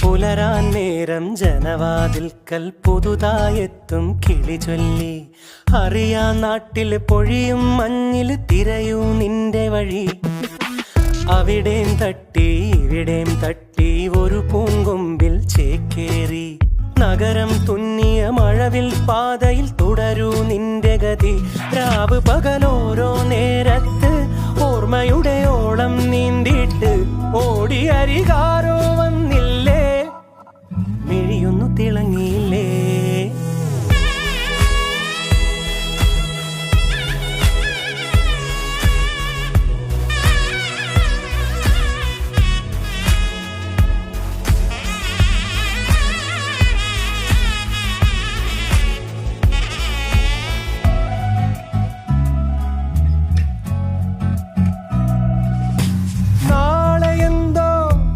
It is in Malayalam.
പുലരാൻ നേരം ജനവാതിൽക്കൽ പുതുതായെത്തും കിളി ചൊല്ലി. അറിയാ നാട്ടിൽ പൊഴിയും മഞ്ഞിൽ തിരയൂ നിന്റെ വഴി. അവിടേം തട്ടി ഇവിടേം തട്ടി ഒരു പൂങ്കൊമ്പിൽ ചേക്കേറി. നഗരം തുന്നിയ മഴവിൽ പാതയിൽ തുടരൂ നിന്റെ ഗതി. രാവ് പകലോരോ നേരത്ത് ഓർമ്മയുടെ ഓളം നീന്തിയിട്ട് ഓടി അരികാരോ വന്നില്ലേ, മിഴിയൊന്നു തിളങ്ങിയില്ലേ.